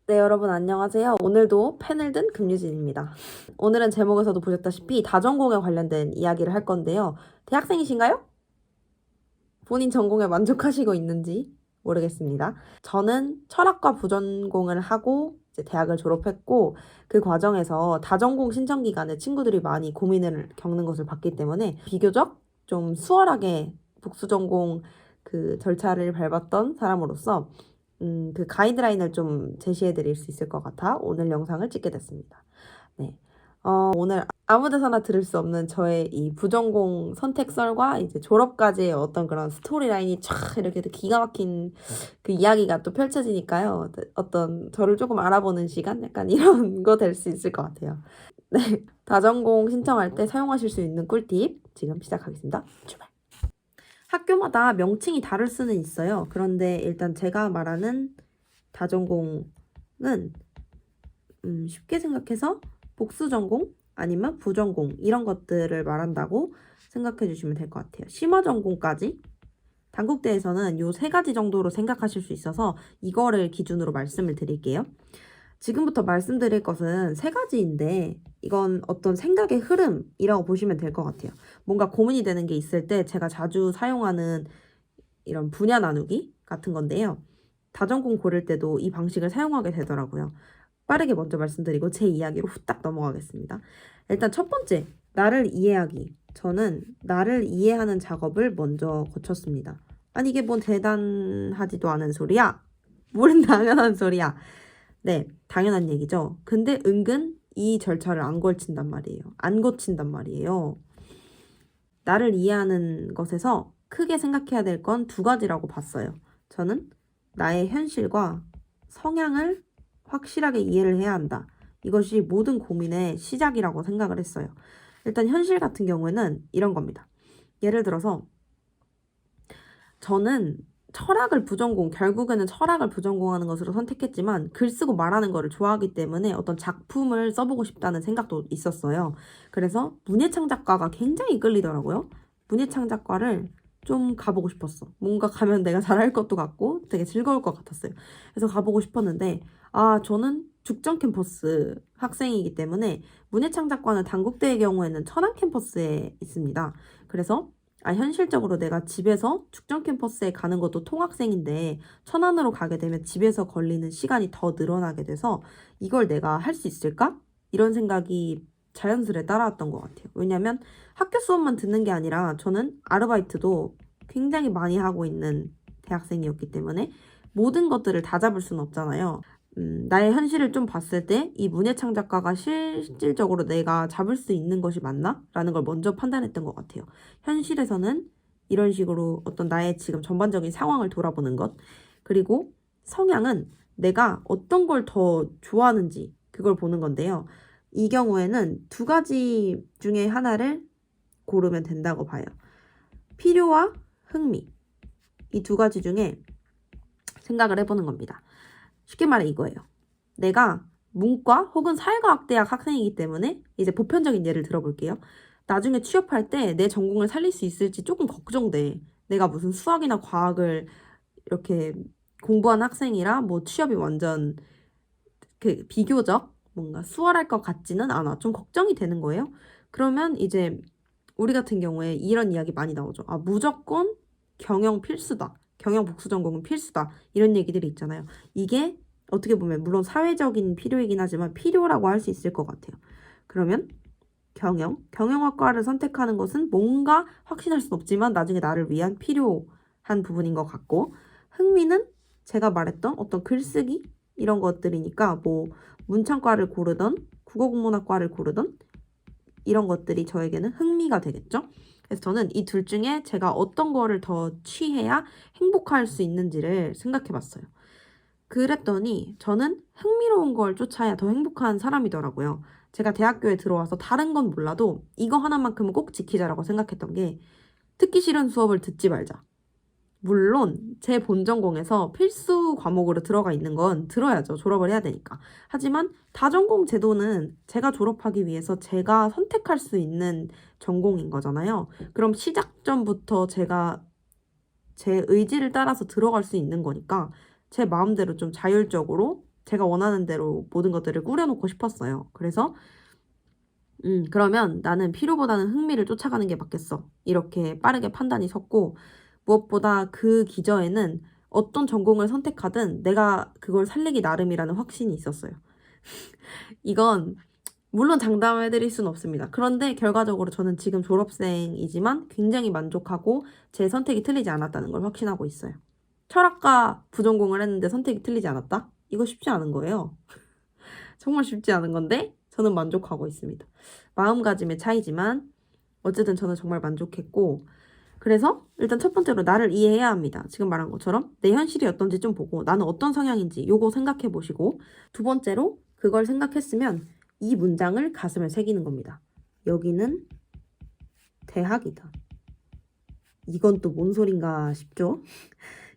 네, 여러분 안녕하세요. 오늘도 펜을 든 금유진입니다. 오늘은 제목에서도 보셨다시피 다전공에 관련된 이야기를 할 건데요. 대학생이신가요? 본인 전공에 만족하시고 있는지 모르겠습니다. 저는 철학과 부전공을 하고 이제 대학을 졸업했고 그 과정에서 다전공 신청 기간에 친구들이 많이 고민을 겪는 것을 봤기 때문에 비교적 좀 수월하게 복수전공 그 절차를 밟았던 사람으로서 그 가이드라인을 좀 제시해 드릴 수 있을 것 같아 오늘 영상을 찍게 됐습니다. 네. 오늘 아무 데서나 들을 수 없는 저의 이 부전공 선택설과 이제 졸업까지의 어떤 그런 스토리라인이 촥 이렇게 기가 막힌 그 이야기가 또 펼쳐지니까요. 어떤 저를 조금 알아보는 시간? 약간 이런 거 될 수 있을 것 같아요. 네. 다전공 신청할 때 사용하실 수 있는 꿀팁 지금 시작하겠습니다. 출발! 학교마다 명칭이 다를 수는 있어요. 그런데 일단 제가 말하는 다전공은 쉽게 생각해서 복수전공 아니면 부전공 이런 것들을 말한다고 생각해 주시면 될 것 같아요. 심화전공까지 단국대에서는 요 세 가지 정도로 생각하실 수 있어서 이거를 기준으로 말씀을 드릴게요. 지금부터 말씀드릴 것은 세 가지인데 이건 어떤 생각의 흐름이라고 보시면 될 것 같아요. 뭔가 고민이 되는 게 있을 때 제가 자주 사용하는 이런 분야 나누기 같은 건데요. 다전공 고를 때도 이 방식을 사용하게 되더라고요. 빠르게 먼저 말씀드리고 제 이야기로 후딱 넘어가겠습니다. 일단 첫 번째, 나를 이해하기. 저는 나를 이해하는 작업을 먼저 거쳤습니다. 아니 이게 뭔 대단하지도 않은 소리야? 뭘 당연한 소리야? 네, 당연한 얘기죠. 근데 은근 이 절차를 안 걸친단 말이에요. 안 거친단 말이에요. 나를 이해하는 것에서 크게 생각해야 될 건 두 가지라고 봤어요. 저는 나의 현실과 성향을 확실하게 이해를 해야 한다. 이것이 모든 고민의 시작이라고 생각을 했어요. 일단 현실 같은 경우에는 이런 겁니다. 예를 들어서 저는 결국에는 철학을 부전공하는 것으로 선택했지만 글 쓰고 말하는 거를 좋아하기 때문에 어떤 작품을 써보고 싶다는 생각도 있었어요. 그래서 문예창작과가 굉장히 끌리더라고요. 문예창작과를 좀 가보고 싶었어. 뭔가 가면 내가 잘할 것도 같고 되게 즐거울 것 같았어요. 그래서 가보고 싶었는데, 저는 죽전 캠퍼스 학생이기 때문에 문예창작과는 단국대의 경우에는 천안 캠퍼스에 있습니다. 그래서 현실적으로 내가 집에서 축전 캠퍼스에 가는 것도 통학생인데 천안으로 가게 되면 집에서 걸리는 시간이 더 늘어나게 돼서 이걸 내가 할 수 있을까? 이런 생각이 자연스레 따라왔던 것 같아요. 왜냐면 학교 수업만 듣는 게 아니라 저는 아르바이트도 굉장히 많이 하고 있는 대학생이었기 때문에 모든 것들을 다 잡을 수는 없잖아요. 나의 현실을 좀 봤을 때 이 문예창작과가 실질적으로 내가 잡을 수 있는 것이 맞나? 라는 걸 먼저 판단했던 것 같아요. 현실에서는 이런 식으로 어떤 나의 지금 전반적인 상황을 돌아보는 것. 그리고 성향은 내가 어떤 걸 더 좋아하는지 그걸 보는 건데요. 이 경우에는 두 가지 중에 하나를 고르면 된다고 봐요. 필요와 흥미. 이 두 가지 중에 생각을 해보는 겁니다. 쉽게 말해 이거예요. 내가 문과 혹은 사회과학대학 학생이기 때문에 이제 보편적인 예를 들어볼게요. 나중에 취업할 때 내 전공을 살릴 수 있을지 조금 걱정돼. 내가 무슨 수학이나 과학을 이렇게 공부한 학생이라 뭐 취업이 완전 그 비교적 뭔가 수월할 것 같지는 않아. 좀 걱정이 되는 거예요. 그러면 이제 우리 같은 경우에 이런 이야기 많이 나오죠. 무조건 경영 필수다. 경영 복수 전공은 필수다. 이런 얘기들이 있잖아요. 이게 어떻게 보면 물론 사회적인 필요이긴 하지만 필요라고 할 수 있을 것 같아요. 그러면 경영학과를 선택하는 것은 뭔가 확신할 순 없지만 나중에 나를 위한 필요한 부분인 것 같고 흥미는 제가 말했던 어떤 글쓰기 이런 것들이니까 뭐 문창과를 고르던 국어국문학과를 고르던 이런 것들이 저에게는 흥미가 되겠죠. 그래서 저는 이 둘 중에 제가 어떤 거를 더 취해야 행복할 수 있는지를 생각해 봤어요. 그랬더니 저는 흥미로운 걸 쫓아야 더 행복한 사람이더라고요. 제가 대학교에 들어와서 다른 건 몰라도 이거 하나만큼은 꼭 지키자라고 생각했던 게 듣기 싫은 수업을 듣지 말자. 물론 제 본전공에서 필수 과목으로 들어가 있는 건 들어야죠. 졸업을 해야 되니까. 하지만 다전공 제도는 제가 졸업하기 위해서 제가 선택할 수 있는 전공인 거잖아요. 그럼 시작점부터 제가 제 의지를 따라서 들어갈 수 있는 거니까 제 마음대로 좀 자율적으로 제가 원하는 대로 모든 것들을 꾸려놓고 싶었어요. 그래서 그러면 나는 필요보다는 흥미를 쫓아가는 게 맞겠어. 이렇게 빠르게 판단이 섰고, 무엇보다 그 기저에는 어떤 전공을 선택하든 내가 그걸 살리기 나름이라는 확신이 있었어요. 이건 물론 장담해드릴 수는 없습니다. 그런데 결과적으로 저는 지금 졸업생이지만 굉장히 만족하고 제 선택이 틀리지 않았다는 걸 확신하고 있어요. 철학과 부전공을 했는데 선택이 틀리지 않았다? 이거 쉽지 않은 거예요. 정말 쉽지 않은 건데 저는 만족하고 있습니다. 마음가짐의 차이지만 어쨌든 저는 정말 만족했고, 그래서 일단 첫 번째로 나를 이해해야 합니다. 지금 말한 것처럼 내 현실이 어떤지 좀 보고 나는 어떤 성향인지 요거 생각해 보시고, 두 번째로 그걸 생각했으면 이 문장을 가슴에 새기는 겁니다. 여기는 대학이다. 이건 또 뭔 소린가 싶죠?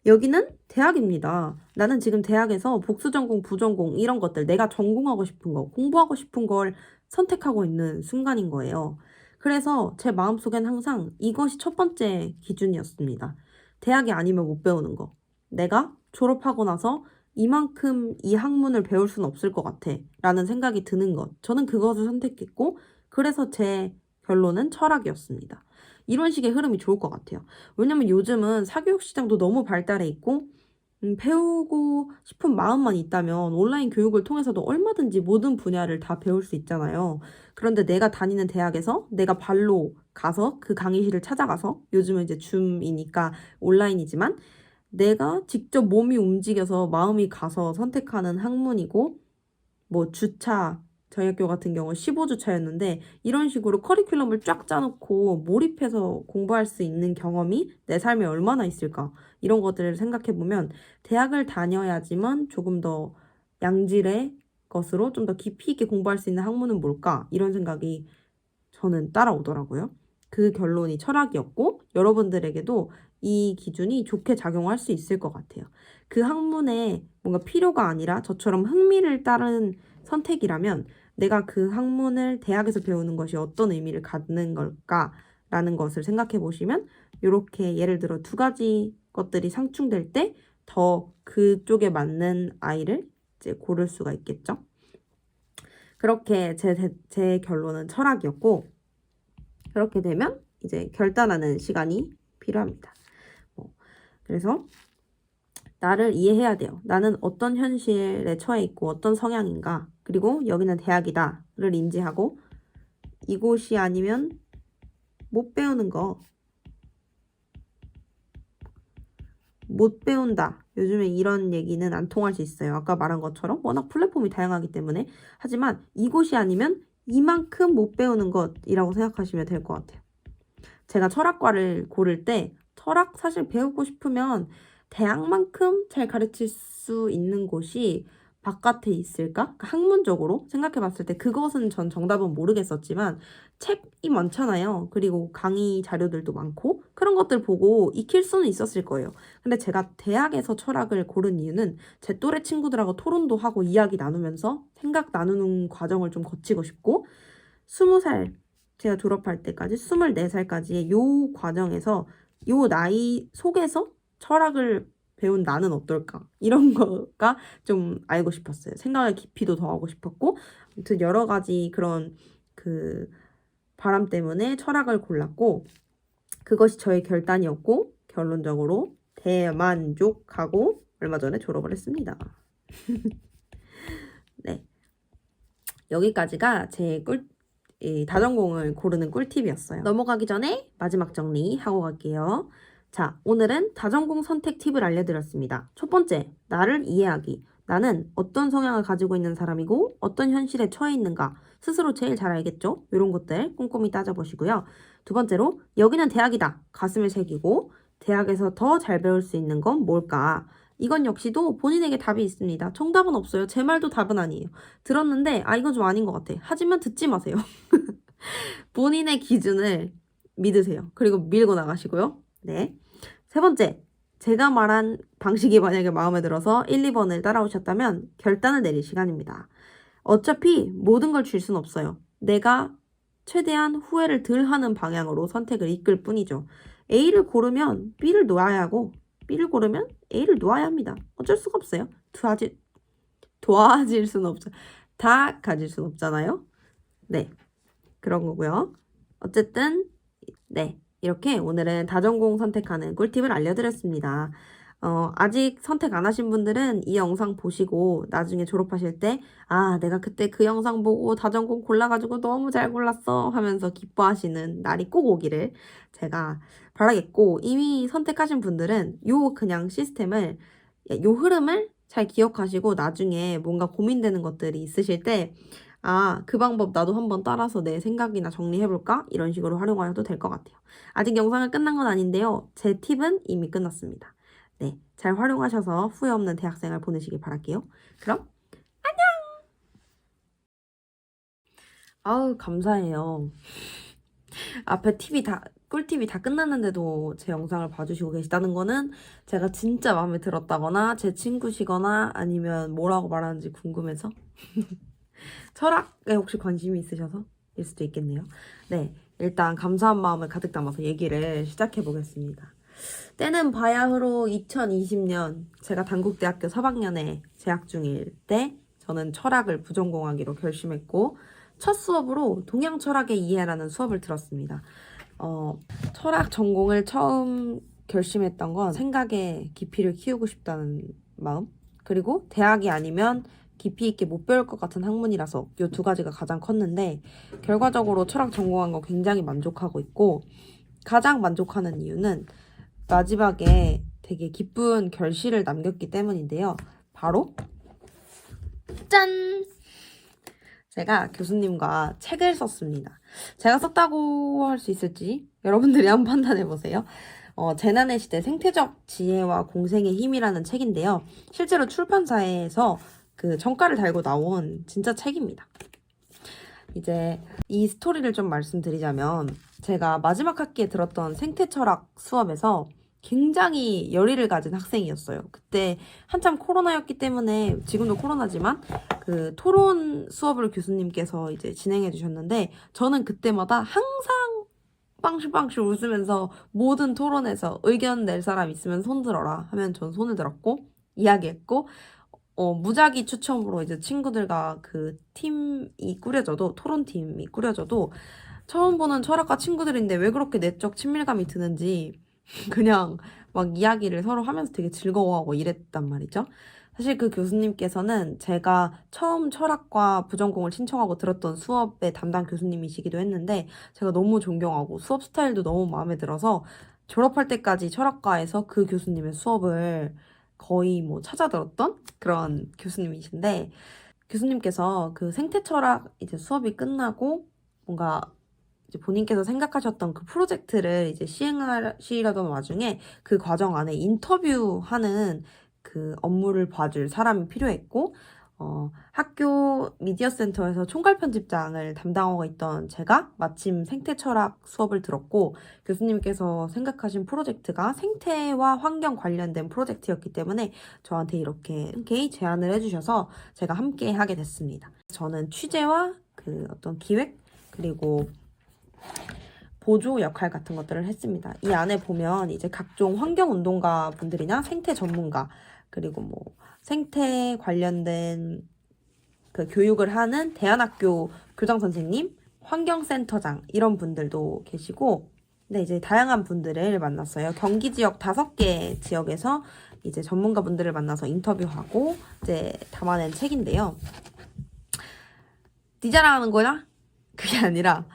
여기는 대학입니다. 나는 지금 대학에서 복수전공, 부전공 이런 것들 내가 전공하고 싶은 거, 공부하고 싶은 걸 선택하고 있는 순간인 거예요. 그래서 제 마음속엔 항상 이것이 첫 번째 기준이었습니다. 대학이 아니면 못 배우는 거. 내가 졸업하고 나서 이만큼 이 학문을 배울 수는 없을 것 같아 라는 생각이 드는 것. 저는 그것을 선택했고, 그래서 제 결론은 철학이었습니다. 이런 식의 흐름이 좋을 것 같아요. 왜냐면 요즘은 사교육 시장도 너무 발달해 있고, 배우고 싶은 마음만 있다면 온라인 교육을 통해서도 얼마든지 모든 분야를 다 배울 수 있잖아요. 그런데 내가 다니는 대학에서 내가 발로 가서 그 강의실을 찾아가서, 요즘은 이제 줌이니까 온라인이지만 내가 직접 몸이 움직여서 마음이 가서 선택하는 학문이고, 뭐 주차, 저희 학교 같은 경우 15주차였는데 이런 식으로 커리큘럼을 쫙 짜놓고 몰입해서 공부할 수 있는 경험이 내 삶에 얼마나 있을까? 이런 것들을 생각해보면 대학을 다녀야지만 조금 더 양질의 것으로 좀 더 깊이 있게 공부할 수 있는 학문은 뭘까? 이런 생각이 저는 따라오더라고요. 그 결론이 철학이었고, 여러분들에게도 이 기준이 좋게 작용할 수 있을 것 같아요. 그 학문에 뭔가 필요가 아니라 저처럼 흥미를 따른 선택이라면 내가 그 학문을 대학에서 배우는 것이 어떤 의미를 갖는 걸까라는 것을 생각해 보시면, 이렇게 예를 들어 두 가지 것들이 상충될 때 더 그쪽에 맞는 아이를 이제 고를 수가 있겠죠. 그렇게 제 결론은 철학이었고, 그렇게 되면 이제 결단하는 시간이 필요합니다. 그래서 나를 이해해야 돼요. 나는 어떤 현실에 처해 있고 어떤 성향인가, 그리고 여기는 대학이다를 인지하고 이곳이 아니면 못 배우는 거, 못 배운다. 요즘에 이런 얘기는 안 통할 수 있어요. 아까 말한 것처럼 워낙 플랫폼이 다양하기 때문에. 하지만 이곳이 아니면 이만큼 못 배우는 것이라고 생각하시면 될 것 같아요. 제가 철학과를 고를 때 철학 사실 배우고 싶으면 대학만큼 잘 가르칠 수 있는 곳이 바깥에 있을까? 학문적으로 생각해 봤을 때 그것은 전 정답은 모르겠었지만 책이 많잖아요. 그리고 강의 자료들도 많고 그런 것들 보고 익힐 수는 있었을 거예요. 근데 제가 대학에서 철학을 고른 이유는 제 또래 친구들하고 토론도 하고 이야기 나누면서 생각 나누는 과정을 좀 거치고 싶고, 20살 제가 졸업할 때까지 24살까지의 요 과정에서 요 나이 속에서 철학을 배운 나는 어떨까? 이런 거가 좀 알고 싶었어요. 생각의 깊이도 더하고 싶었고, 아무튼 여러 가지 그런 그 바람 때문에 철학을 골랐고, 그것이 저의 결단이었고, 결론적으로 대만족하고 얼마 전에 졸업을 했습니다. 네. 여기까지가 이 다전공을 고르는 꿀팁이었어요. 넘어가기 전에 마지막 정리하고 갈게요. 자, 오늘은 다전공 선택 팁을 알려드렸습니다. 첫 번째, 나를 이해하기. 나는 어떤 성향을 가지고 있는 사람이고 어떤 현실에 처해 있는가 스스로 제일 잘 알겠죠? 이런 것들 꼼꼼히 따져보시고요. 두 번째로, 여기는 대학이다. 가슴을 새기고 대학에서 더 잘 배울 수 있는 건 뭘까? 이건 역시도 본인에게 답이 있습니다. 정답은 없어요. 제 말도 답은 아니에요. 들었는데 이건 좀 아닌 것 같아. 하지만 듣지 마세요. 본인의 기준을 믿으세요. 그리고 밀고 나가시고요. 네. 세 번째, 제가 말한 방식이 만약에 마음에 들어서 1, 2번을 따라오셨다면 결단을 내릴 시간입니다. 어차피 모든 걸 줄 순 없어요. 내가 최대한 후회를 덜 하는 방향으로 선택을 이끌 뿐이죠. A를 고르면 B를 놓아야 하고 B를 고르면 A를 놓아야 합니다. 어쩔 수가 없어요. 도와질 수는 없죠. 다 가질 수는 없잖아요. 네, 그런 거고요. 어쨌든 네, 이렇게 오늘은 다전공 선택하는 꿀팁을 알려드렸습니다. 아직 선택 안 하신 분들은 이 영상 보시고 나중에 졸업하실 때, 아, 내가 그때 그 영상 보고 다전공 골라가지고 너무 잘 골랐어 하면서 기뻐하시는 날이 꼭 오기를 제가 바라겠고, 이미 선택하신 분들은 요 그냥 시스템을, 요 흐름을 잘 기억하시고 나중에 뭔가 고민되는 것들이 있으실 때, 아, 그 방법 나도 한번 따라서 내 생각이나 정리해볼까? 이런 식으로 활용하셔도 될 것 같아요. 아직 영상은 끝난 건 아닌데요. 제 팁은 이미 끝났습니다. 네, 잘 활용하셔서 후회 없는 대학생활 보내시길 바랄게요. 그럼, 아우, 감사해요. 앞에 꿀팁이 다 끝났는데도 제 영상을 봐주시고 계시다는 거는 제가 진짜 마음에 들었다거나 제 친구시거나 아니면 뭐라고 말하는지 궁금해서 철학에 혹시 관심이 있으셔서 일 수도 있겠네요. 네, 일단 감사한 마음을 가득 담아서 얘기를 시작해 보겠습니다. 때는 바야흐로 2020년 제가 단국대학교 3학년에 재학 중일 때 저는 철학을 부전공하기로 결심했고 첫 수업으로 동양 철학의 이해라는 수업을 들었습니다. 철학 전공을 처음 결심했던 건 생각의 깊이를 키우고 싶다는 마음, 그리고 대학이 아니면 깊이 있게 못 배울 것 같은 학문이라서 이 두 가지가 가장 컸는데 결과적으로 철학 전공한 거 굉장히 만족하고 있고 가장 만족하는 이유는 마지막에 되게 기쁜 결실을 남겼기 때문인데요. 바로 짠! 제가 교수님과 책을 썼습니다. 제가 썼다고 할 수 있을지 여러분들이 한번 판단해보세요. 재난의 시대 생태적 지혜와 공생의 힘이라는 책인데요. 실제로 출판사에서 그 정가를 달고 나온 진짜 책입니다. 이제 이 스토리를 좀 말씀드리자면 제가 마지막 학기에 들었던 생태철학 수업에서 굉장히 열의를 가진 학생이었어요. 그때 한참 코로나였기 때문에 지금도 코로나지만 그 토론 수업을 교수님께서 이제 진행해 주셨는데 저는 그때마다 항상 빵실빵실 웃으면서 모든 토론에서 의견 낼 사람 있으면 손 들어라 하면 전 손을 들었고 이야기했고 무작위 추첨으로 이제 친구들과 그 팀이 꾸려져도, 토론팀이 꾸려져도, 처음 보는 철학과 친구들인데 왜 그렇게 내적 친밀감이 드는지, 그냥 막 이야기를 서로 하면서 되게 즐거워하고 이랬단 말이죠. 사실 그 교수님께서는 제가 처음 철학과 부전공을 신청하고 들었던 수업의 담당 교수님이시기도 했는데, 제가 너무 존경하고 수업 스타일도 너무 마음에 들어서 졸업할 때까지 철학과에서 그 교수님의 수업을 거의 뭐 찾아 들었던 그런 교수님이신데 교수님께서 그 생태철학 이제 수업이 끝나고 뭔가 이제 본인께서 생각하셨던 그 프로젝트를 이제 시행하시려던 와중에 그 과정 안에 인터뷰하는 그 업무를 봐줄 사람이 필요했고 학교 미디어 센터에서 총괄 편집장을 담당하고 있던 제가 마침 생태 철학 수업을 들었고 교수님께서 생각하신 프로젝트가 생태와 환경 관련된 프로젝트였기 때문에 저한테 이렇게 흔쾌히 제안을 해주셔서 제가 함께 하게 됐습니다. 저는 취재와 그 어떤 기획 그리고 보조 역할 같은 것들을 했습니다. 이 안에 보면 이제 각종 환경운동가 분들이나 생태 전문가 그리고 뭐 생태 관련된 그 교육을 하는 대안학교 교장 선생님, 환경센터장 이런 분들도 계시고 네, 이제 다양한 분들을 만났어요. 경기 지역 5개 지역에서 이제 전문가 분들을 만나서 인터뷰하고 이제 담아낸 책인데요. 네 자랑하는 거야? 그게 아니라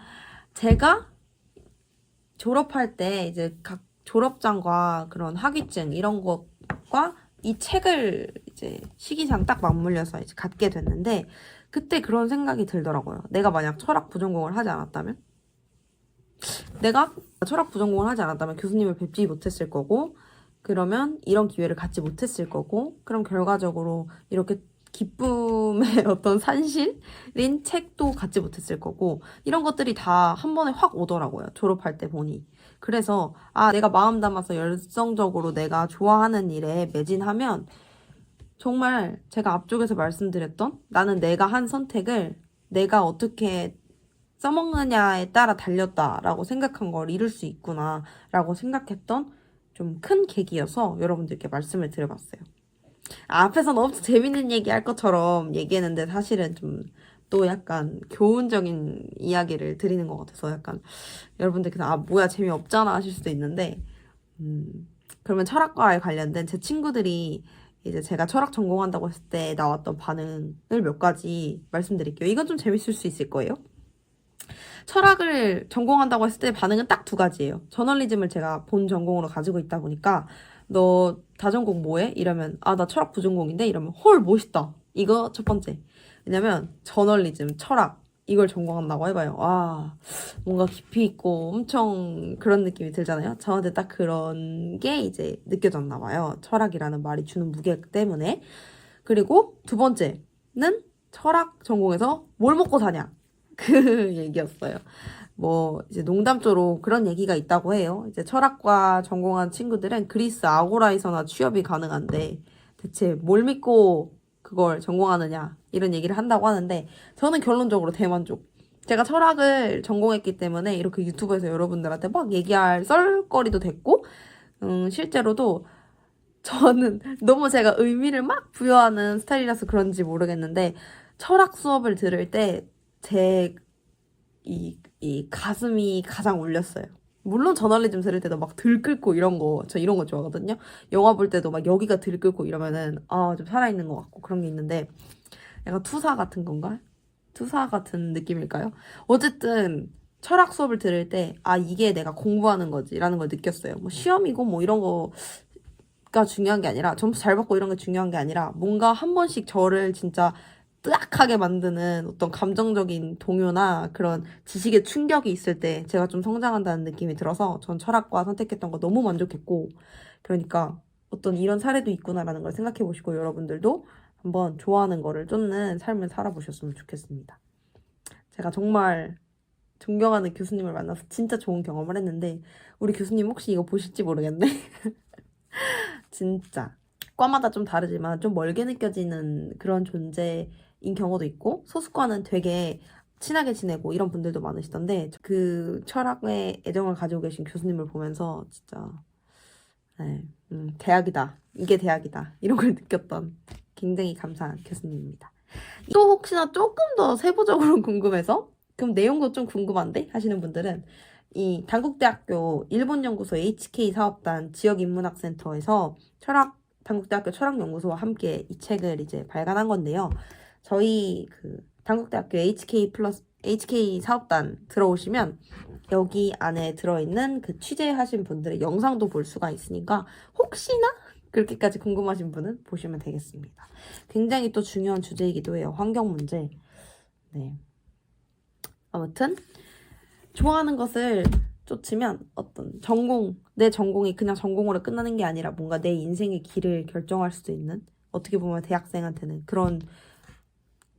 제가 졸업할 때 이제 각 졸업장과 그런 학위증 이런 것과 이 책을 이제 시기상 딱 맞물려서 이제 갖게 됐는데 그때 그런 생각이 들더라고요. 내가 만약 철학 부전공을 하지 않았다면? 내가 철학 부전공을 하지 않았다면 교수님을 뵙지 못했을 거고 그러면 이런 기회를 갖지 못했을 거고 그럼 결과적으로 이렇게 기쁨의 어떤 산실인 책도 갖지 못했을 거고 이런 것들이 다 한 번에 확 오더라고요. 졸업할 때 보니. 그래서 내가 마음 담아서 열성적으로 내가 좋아하는 일에 매진하면 정말 제가 앞쪽에서 말씀드렸던 나는 내가 한 선택을 내가 어떻게 써먹느냐에 따라 달렸다라고 생각한 걸 이룰 수 있구나라고 생각했던 좀 큰 계기여서 여러분들께 말씀을 드려봤어요. 앞에서는 엄청 재밌는 얘기 할 것처럼 얘기했는데 사실은 좀 또 약간 교훈적인 이야기를 드리는 것 같아서 약간 여러분들 그냥 아 뭐야 재미없잖아 하실 수도 있는데 그러면 철학과에 관련된 제 친구들이 이제 제가 철학 전공한다고 했을 때 나왔던 반응을 몇 가지 말씀드릴게요. 이건 좀 재밌을 수 있을 거예요. 철학을 전공한다고 했을 때 반응은 딱 두 가지예요. 저널리즘을 제가 본 전공으로 가지고 있다 보니까 너 다전공 뭐해? 이러면 아 나 철학 부전공인데 이러면 헐 멋있다. 이거 첫 번째. 왜냐면 저널리즘, 철학 이걸 전공한다고 해봐요. 와 뭔가 깊이 있고 엄청 그런 느낌이 들잖아요. 저한테 딱 그런 게 이제 느껴졌나 봐요. 철학이라는 말이 주는 무게 때문에. 그리고 두 번째는 철학 전공에서 뭘 먹고 사냐? 그 얘기였어요. 뭐 이제 농담조로 그런 얘기가 있다고 해요. 이제 철학과 전공한 친구들은 그리스 아고라에서나 취업이 가능한데 대체 뭘 믿고 그걸 전공하느냐 이런 얘기를 한다고 하는데 저는 결론적으로 대만족. 제가 철학을 전공했기 때문에 이렇게 유튜브에서 여러분들한테 막 얘기할 썰거리도 됐고 실제로도 저는 너무 제가 의미를 막 부여하는 스타일이라서 그런지 모르겠는데 철학 수업을 들을 때 제 이 가슴이 가장 울렸어요. 물론 저널리즘 들을 때도 막 들끓고 이런 거, 저 이런 거 좋아하거든요. 영화 볼 때도 막 여기가 들끓고 이러면은, 아, 좀 살아있는 것 같고 그런 게 있는데, 약간 투사 같은 건가? 투사 같은 느낌일까요? 어쨌든, 철학 수업을 들을 때, 아, 이게 내가 공부하는 거지라는 걸 느꼈어요. 뭐 시험이고 뭐 이런 거가 중요한 게 아니라, 점수 잘 받고 이런 게 중요한 게 아니라, 뭔가 한 번씩 저를 진짜 뜨악하게 만드는 어떤 감정적인 동요나 그런 지식의 충격이 있을 때 제가 좀 성장한다는 느낌이 들어서 전 철학과 선택했던 거 너무 만족했고 그러니까 어떤 이런 사례도 있구나라는 걸 생각해 보시고 여러분들도 한번 좋아하는 거를 쫓는 삶을 살아보셨으면 좋겠습니다. 제가 정말 존경하는 교수님을 만나서 진짜 좋은 경험을 했는데 우리 교수님 혹시 이거 보실지 모르겠네. 진짜 과마다 좀 다르지만 좀 멀게 느껴지는 그런 존재인 경우도 있고 소수과는 되게 친하게 지내고 이런 분들도 많으시던데 그 철학에 애정을 가지고 계신 교수님을 보면서 진짜 네, 대학이다. 이게 대학이다. 이런 걸 느꼈던 굉장히 감사한 교수님입니다. 또 혹시나 조금 더 세부적으로 궁금해서 그럼 내용도 좀 궁금한데 하시는 분들은 이 단국대학교 일본연구소 HK 사업단 지역인문학센터에서 단국대학교 철학연구소와 함께 이 책을 이제 발간한 건데요. 저희 그 단국대학교 HK 사업단 들어오시면 여기 안에 들어있는 그 취재하신 분들의 영상도 볼 수가 있으니까 혹시나 그렇게까지 궁금하신 분은 보시면 되겠습니다. 굉장히 또 중요한 주제이기도 해요. 환경 문제. 네. 아무튼 좋아하는 것을 쫓으면 어떤 내 전공이 그냥 전공으로 끝나는 게 아니라 뭔가 내 인생의 길을 결정할 수도 있는 어떻게 보면 대학생한테는 그런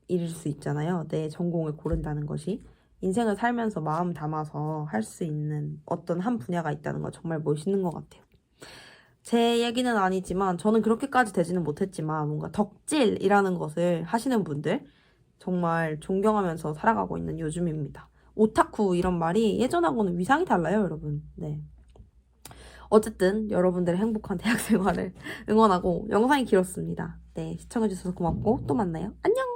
일일 수 있잖아요. 내 전공을 고른다는 것이. 인생을 살면서 마음 담아서 할 수 있는 어떤 한 분야가 있다는 거 정말 멋있는 것 같아요. 제 얘기는 아니지만 저는 그렇게까지 되지는 못했지만 뭔가 덕질이라는 것을 하시는 분들 정말 존경하면서 살아가고 있는 요즘입니다. 오타쿠 이런 말이 예전하고는 위상이 달라요, 여러분. 네. 어쨌든 여러분들의 행복한 대학 생활을 응원하고 영상이 길었습니다. 네, 시청해주셔서 고맙고 또 만나요. 안녕!